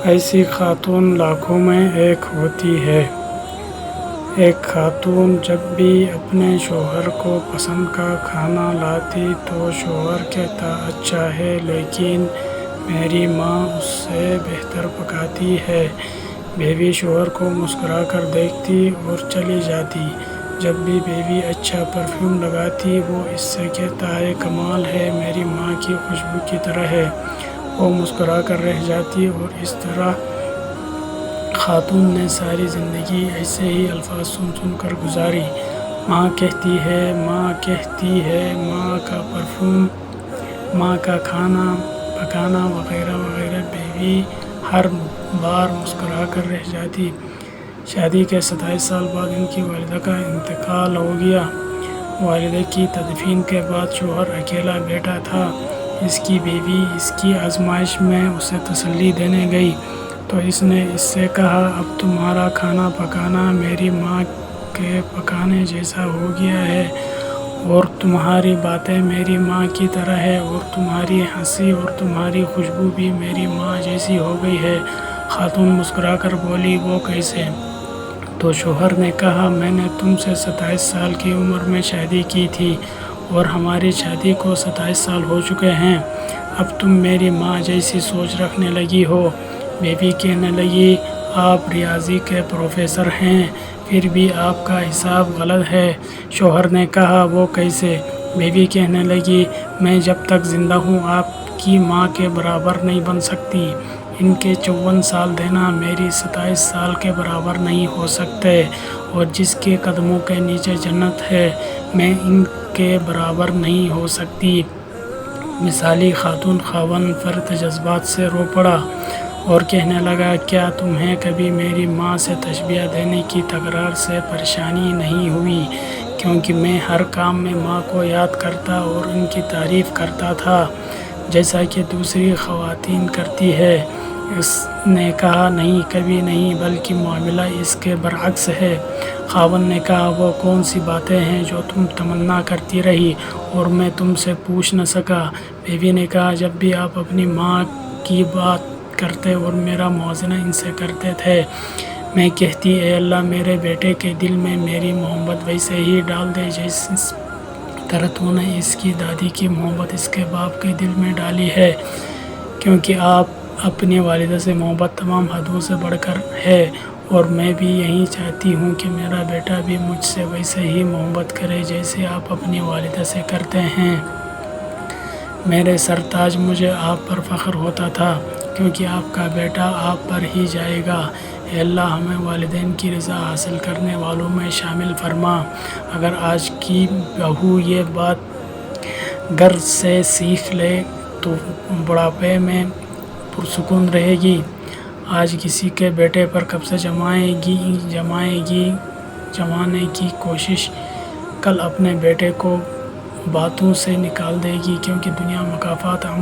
ایسی خاتون لاکھوں میں ایک ہوتی ہے۔ ایک خاتون جب بھی اپنے شوہر کو پسند کا کھانا لاتی تو شوہر کہتا اچھا ہے لیکن میری ماں اس سے بہتر پکاتی ہے۔ بیوی شوہر کو مسکرا کر دیکھتی اور چلی جاتی۔ جب بھی بیوی اچھا پرفیوم لگاتی وہ اس سے کہتا ہے کمال ہے، میری ماں کی خوشبو کی طرح ہے۔ وہ مسکرا کر رہ جاتی اور اس طرح خاتون نے ساری زندگی ایسے ہی الفاظ سن سن کر گزاری۔ ماں کہتی ہے، ماں کہتی ہے، ماں کا پرفیوم، ماں کا کھانا پکانا وغیرہ وغیرہ۔ بیوی ہر بار مسکرا کر رہ جاتی۔ شادی کے 27 سال بعد ان کی والدہ کا انتقال ہو گیا۔ والدہ کی تدفین کے بعد شوہر اکیلا بیٹھا تھا۔ اس کی بیوی اس کی آزمائش میں اسے تسلی دینے گئی تو اس نے اس سے کہا اب تمہارا کھانا پکانا میری ماں کے پکانے جیسا ہو گیا ہے اور تمہاری باتیں میری ماں کی طرح ہے اور تمہاری ہنسی اور تمہاری خوشبو بھی میری ماں جیسی ہو گئی ہے۔ خاتون مسکرا کر بولی وہ کیسے؟ تو شوہر نے کہا میں نے تم سے 27 سال کی عمر میں شادی کی تھی اور ہماری شادی کو 27 سال ہو چکے ہیں، اب تم میری ماں جیسی سوچ رکھنے لگی ہو۔ بیوی کہنے لگی آپ ریاضی کے پروفیسر ہیں پھر بھی آپ کا حساب غلط ہے۔ شوہر نے کہا وہ کیسے؟ بیوی کہنے لگی میں جب تک زندہ ہوں آپ کی ماں کے برابر نہیں بن سکتی۔ ان کے 54 سال دینا میری 27 سال کے برابر نہیں ہو سکتے اور جس کے قدموں کے نیچے جنت ہے میں ان کے برابر نہیں ہو سکتی۔ مثالی خاتون خاوند فرط جذبات سے رو پڑا اور کہنے لگا کیا تمہیں کبھی میری ماں سے تشبیہ دینے کی تکرار سے پریشانی نہیں ہوئی؟ کیونکہ میں ہر کام میں ماں کو یاد کرتا اور ان کی تعریف کرتا تھا جیسا کہ دوسری خواتین کرتی ہے۔ اس نے کہا نہیں کبھی نہیں بلکہ معاملہ اس کے برعکس ہے۔ خاوند نے کہا وہ کون سی باتیں ہیں جو تم تمنا کرتی رہی اور میں تم سے پوچھ نہ سکا؟ بیوی نے کہا جب بھی آپ اپنی ماں کی بات کرتے اور میرا موازنہ ان سے کرتے تھے میں کہتی اے اللہ میرے بیٹے کے دل میں میری محبت ویسے ہی ڈال دے جس طرح تو نے اس کی دادی کی محبت اس کے باپ کے دل میں ڈالی ہے، کیونکہ آپ اپنی والدہ سے محبت تمام حدوں سے بڑھ کر ہے اور میں بھی یہی چاہتی ہوں کہ میرا بیٹا بھی مجھ سے ویسے ہی محبت کرے جیسے آپ اپنی والدہ سے کرتے ہیں۔ میرے سرتاج مجھے آپ پر فخر ہوتا تھا کیونکہ آپ کا بیٹا آپ پر ہی جائے گا۔ اے اللہ ہمیں والدین کی رضا حاصل کرنے والوں میں شامل فرما۔ اگر آج کی بہو یہ بات گھر سے سیکھ لے تو بڑھاپے میں پرسکون رہے گی۔ آج کسی کے بیٹے پر قبضہ جمانے کی کوشش کل اپنے بیٹے کو باتوں سے نکال دے گی، کیونکہ دنیا مکافات عمل